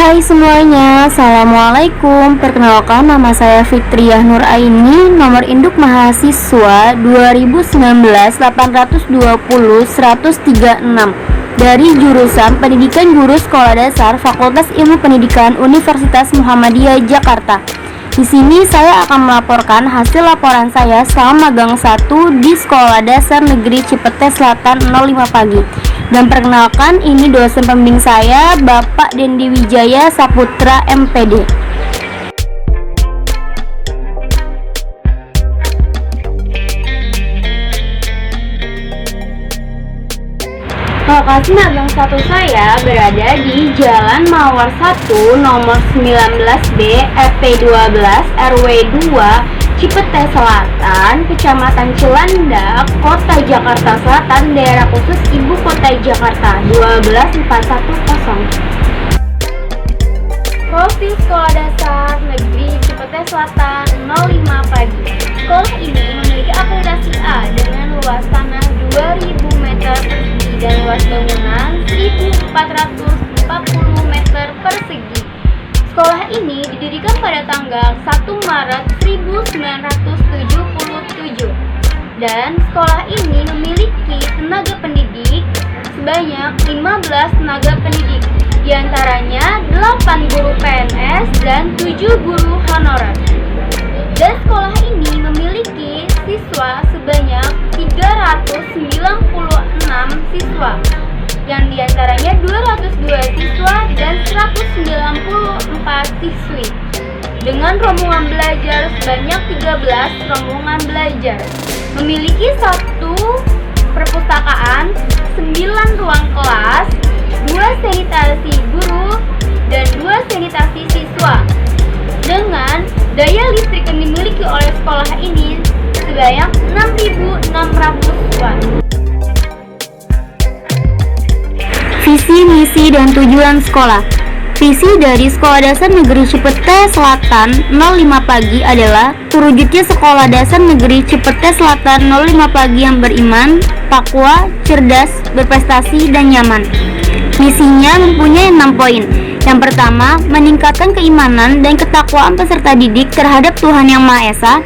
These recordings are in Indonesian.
Hai semuanya, Assalamualaikum. Perkenalkan, nama saya Fitriah Nuraini, nomor induk mahasiswa 2019-820-136 dari jurusan Pendidikan Guru Sekolah Dasar Fakultas Ilmu Pendidikan Universitas Muhammadiyah Jakarta. Di sini saya akan melaporkan hasil laporan saya selama magang 1 di Sekolah Dasar Negeri Cipete Selatan 05 pagi. Dan perkenalkan, ini dosen pembimbing saya, Bapak Dendi Wijaya Saputra MPD. Lokasi magang 1 saya berada di Jalan Mawar 1 nomor 19B RT12 RW 2 Cipete Selatan, Kecamatan Cilandak, Kota Jakarta Selatan, Daerah Khusus Ibu Kota Jakarta 12410. Profil Sekolah Dasar Negeri Cipete Selatan 05 pagi. Sekolah ini memiliki akreditasi A dengan luas tanah 2000 meter persegi dan luas bangunan 1440 meter persegi. Sekolah ini didirikan pada tanggal 1 Maret 1977 dan sekolah ini memiliki tenaga pendidik sebanyak 15 tenaga pendidik, diantaranya 8 guru PNS dan 7 guru honorer. Dan sekolah ini memiliki siswa sebanyak 396 siswa, yang diantaranya 202 siswa dan 194 siswi, dengan rombongan belajar sebanyak 13 rombongan belajar, memiliki 1 perpustakaan, 9 ruang kelas, 2 sanitasi guru, dan 2 sanitasi siswa, dengan daya listrik yang dimiliki oleh sekolah ini sebanyak 6.600 watt. Visi, misi, dan tujuan sekolah. Visi dari Sekolah Dasar Negeri Cipete Selatan 05 pagi adalah terwujudnya Sekolah Dasar Negeri Cipete Selatan 05 pagi yang beriman, takwa, cerdas, berprestasi, dan nyaman. Misinya mempunyai 6 poin. Yang pertama, meningkatkan keimanan dan ketakwaan peserta didik terhadap Tuhan Yang Maha Esa.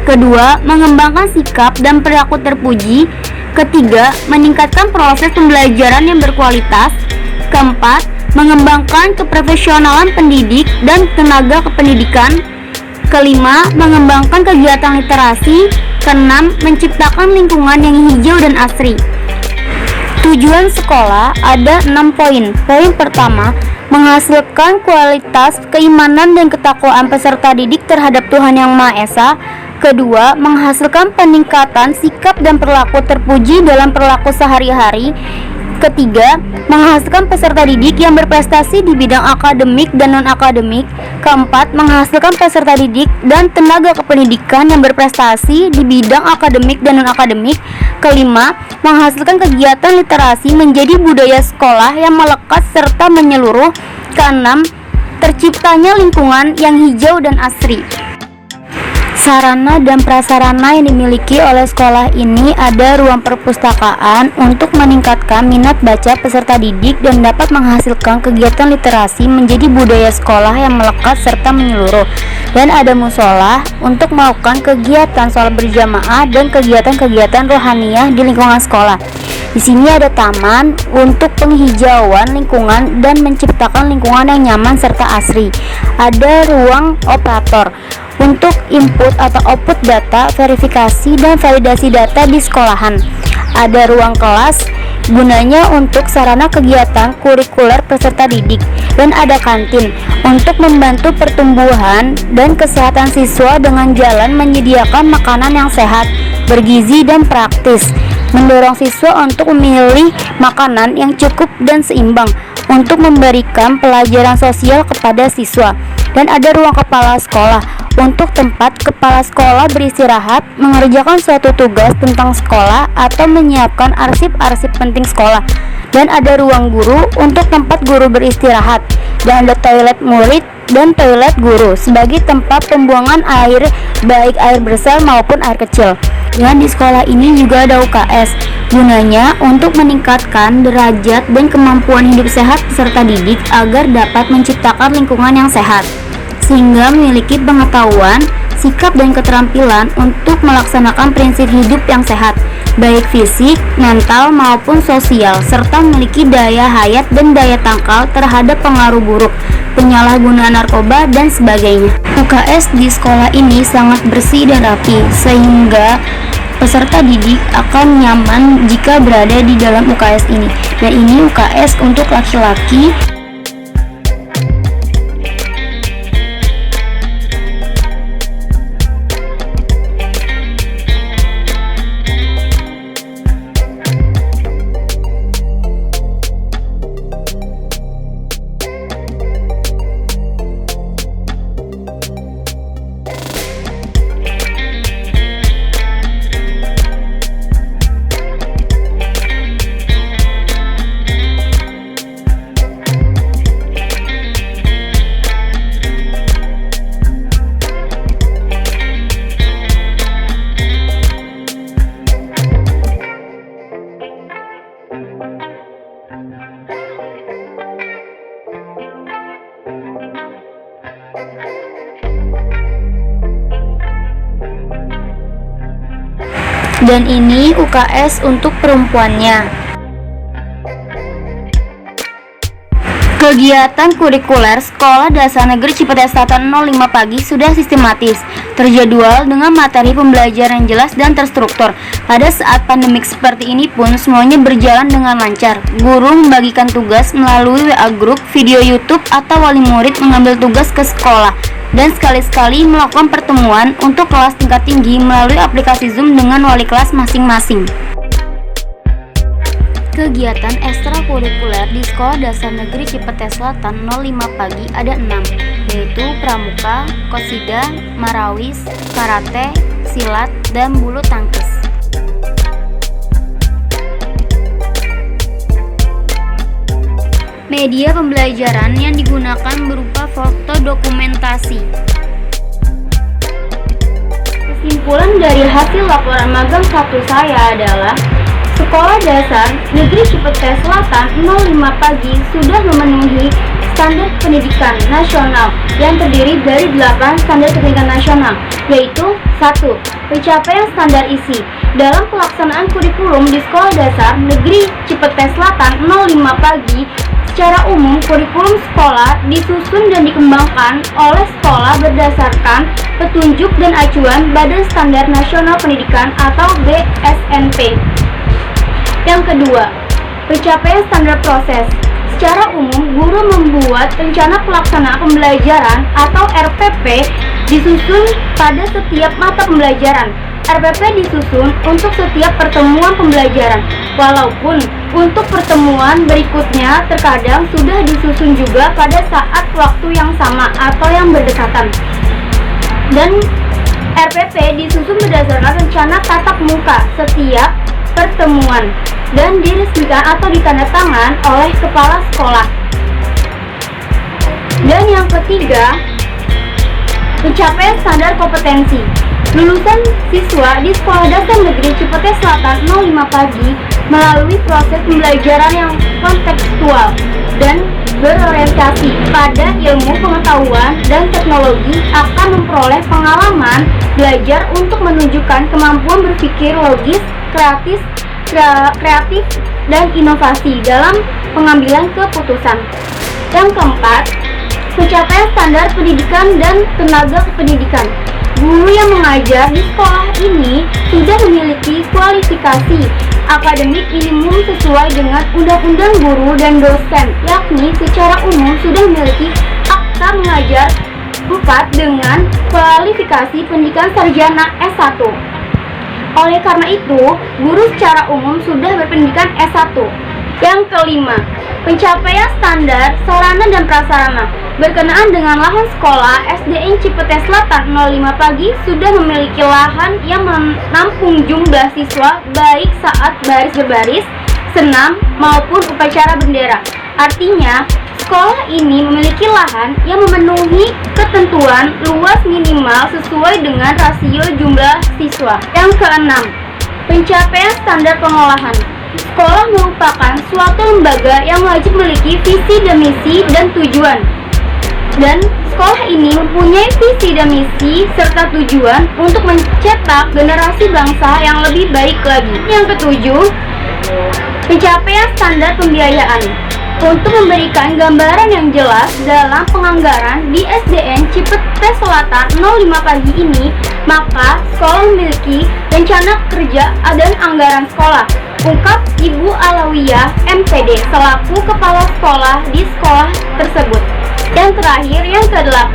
Kedua, mengembangkan sikap dan perilaku terpuji. Ketiga, meningkatkan proses pembelajaran yang berkualitas. Keempat, mengembangkan keprofesionalan pendidik dan tenaga kependidikan. Kelima, mengembangkan kegiatan literasi. Keenam, menciptakan lingkungan yang hijau dan asri. Tujuan sekolah ada 6 poin. Poin pertama, menghasilkan kualitas keimanan dan ketakwaan peserta didik terhadap Tuhan Yang Maha Esa. Kedua, menghasilkan peningkatan sikap dan perilaku terpuji dalam perilaku sehari-hari. Ketiga, menghasilkan peserta didik yang berprestasi di bidang akademik dan non-akademik. Keempat, menghasilkan peserta didik dan tenaga kependidikan yang berprestasi di bidang akademik dan non-akademik. Kelima, menghasilkan kegiatan literasi menjadi budaya sekolah yang melekat serta menyeluruh. Keenam, terciptanya lingkungan yang hijau dan asri. Sarana dan prasarana yang dimiliki oleh sekolah ini ada ruang perpustakaan untuk meningkatkan minat baca peserta didik dan dapat menghasilkan kegiatan literasi menjadi budaya sekolah yang melekat serta menyeluruh, dan ada musola untuk melakukan kegiatan sholat berjamaah dan kegiatan-kegiatan rohaniah di lingkungan sekolah. Di sini ada taman untuk penghijauan lingkungan dan menciptakan lingkungan yang nyaman serta asri. Ada ruang operator untuk input atau output data, verifikasi dan validasi data di sekolahan. Ada ruang kelas gunanya untuk sarana kegiatan kurikuler peserta didik, dan ada kantin untuk membantu pertumbuhan dan kesehatan siswa dengan jalan menyediakan makanan yang sehat, bergizi dan praktis, mendorong siswa untuk memilih makanan yang cukup dan seimbang untuk memberikan pelajaran sosial kepada siswa. Dan ada ruang kepala sekolah untuk tempat kepala sekolah beristirahat, mengerjakan suatu tugas tentang sekolah atau menyiapkan arsip-arsip penting sekolah. Dan ada ruang guru untuk tempat guru beristirahat, dan ada toilet murid dan toilet guru sebagai tempat pembuangan air, baik air besar maupun air kecil. Dan di sekolah ini juga ada UKS, Gunanya untuk meningkatkan derajat dan kemampuan hidup sehat peserta didik agar dapat menciptakan lingkungan yang sehat, sehingga memiliki pengetahuan, sikap, dan keterampilan untuk melaksanakan prinsip hidup yang sehat, baik fisik, mental, maupun sosial, serta memiliki daya hayat dan daya tangkal terhadap pengaruh buruk, penyalahgunaan narkoba, dan sebagainya. UKS di sekolah ini sangat bersih dan rapi, sehingga peserta didik akan nyaman jika berada di dalam UKS ini. Dan ini UKS untuk laki-laki. Dan ini UKS untuk perempuannya. Kegiatan kurikuler Sekolah Dasar Negeri Cipete Selatan 05 pagi sudah sistematis, terjadwal dengan materi pembelajaran yang jelas dan terstruktur. Pada saat pandemik seperti ini pun semuanya berjalan dengan lancar. Guru membagikan tugas melalui WA Group, video YouTube, atau wali murid mengambil tugas ke sekolah, dan sekali-sekali melakukan pertemuan untuk kelas tingkat tinggi melalui aplikasi Zoom dengan wali kelas masing-masing. Kegiatan ekstrakurikuler di Sekolah Dasar Negeri Cipete Selatan 05 pagi ada 6, yaitu pramuka, qosida, marawis, karate, silat, dan bulu tangkis. Media pembelajaran yang digunakan berupa foto dokumentasi. Kesimpulan dari hasil laporan magang 1 saya adalah Sekolah Dasar Negeri Cipete Selatan 05 pagi sudah memenuhi standar pendidikan nasional yang terdiri dari 8 standar pendidikan nasional, yaitu 1. Pencapaian standar isi. Dalam pelaksanaan kurikulum di Sekolah Dasar Negeri Cipete Selatan 05 pagi, secara umum kurikulum sekolah disusun dan dikembangkan oleh sekolah berdasarkan petunjuk dan acuan Badan Standar Nasional Pendidikan atau BSNP. Yang kedua, pencapaian standar proses. Secara umum, guru membuat rencana pelaksanaan pembelajaran atau RPP disusun pada setiap mata pembelajaran. RPP disusun untuk setiap pertemuan pembelajaran, walaupun untuk pertemuan berikutnya terkadang sudah disusun juga pada saat waktu yang sama atau yang berdekatan. Dan RPP disusun berdasarkan rencana tatap muka setiap pertemuan dan diresmikan atau ditandatangan oleh kepala sekolah. Dan yang ketiga, pencapaian standar kompetensi. Lulusan siswa di Sekolah Dasar Negeri Cipete Selatan 05 pagi melalui proses pembelajaran yang kontekstual dan berorientasi pada ilmu pengetahuan dan teknologi akan memperoleh pengalaman belajar untuk menunjukkan kemampuan berpikir logis, kreatif, dan inovasi dalam pengambilan keputusan. Yang keempat, pencapaian standar pendidikan dan tenaga kependidikan. Guru yang mengajar di sekolah ini sudah memiliki kualifikasi akademik minimum sesuai dengan Undang-Undang Guru dan Dosen, yakni secara umum sudah memiliki akta mengajar 4 dengan kualifikasi pendidikan sarjana S1. Oleh karena itu, guru secara umum sudah berpendidikan S1. Yang kelima, pencapaian standar sarana dan prasarana. Berkenaan dengan lahan sekolah, SDN Cipete Selatan 05 pagi sudah memiliki lahan yang menampung jumlah siswa baik saat baris berbaris, senam, maupun upacara bendera. Artinya, sekolah ini memiliki lahan yang memenuhi ketentuan luas minimal sesuai dengan rasio jumlah siswa. Yang keenam, Pencapaian standar pengolahan. Sekolah merupakan suatu lembaga yang wajib memiliki visi dan misi dan tujuan. Dan sekolah ini mempunyai visi dan misi serta tujuan untuk mencetak generasi bangsa yang lebih baik lagi. Yang ketujuh, pencapaian standar pembiayaan. Untuk memberikan gambaran yang jelas dalam penganggaran di SDN Cipete Selatan 05 pagi ini, maka sekolah memiliki rencana kerja dan anggaran sekolah, ungkap Ibu Alawiyah MPD selaku kepala sekolah di sekolah tersebut. Yang terakhir, yang ke-8,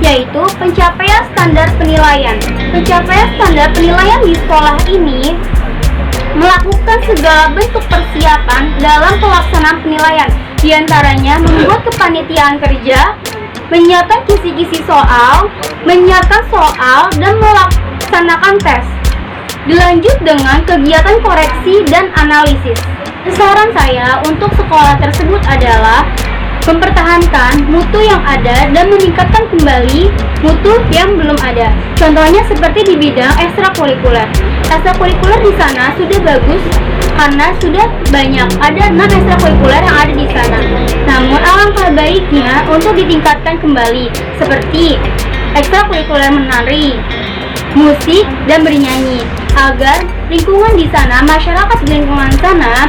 yaitu pencapaian standar penilaian. Pencapaian standar penilaian di sekolah ini melakukan segala bentuk persiapan dalam pelaksanaan penilaian, diantaranya membuat kepanitiaan kerja, menyiapkan kisi-kisi soal, menyiapkan soal, dan melaksanakan tes. Dilanjut dengan kegiatan koreksi dan analisis. Saran saya untuk sekolah tersebut adalah mempertahankan mutu yang ada dan meningkatkan kembali mutu yang belum ada. Contohnya seperti di bidang ekstrakurikuler. Ekstrakurikuler di sana sudah bagus karena sudah banyak, ada 6 ekstrakurikuler yang ada di sana. Namun alangkah baiknya untuk ditingkatkan kembali seperti ekstrakurikuler menari, musik, dan bernyanyi agar lingkungan di sana, masyarakat di lingkungan sana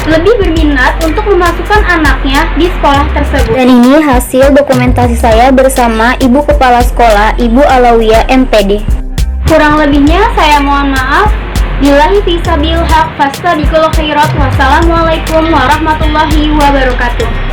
lebih berminat untuk memasukkan anaknya di sekolah tersebut. Dan ini hasil dokumentasi saya bersama Ibu Kepala Sekolah, Ibu Alawiyah MPD. Kurang lebihnya saya mohon maaf. Billahi fisabilillah, fastabiqul khairat. Wassalamualaikum warahmatullahi wabarakatuh.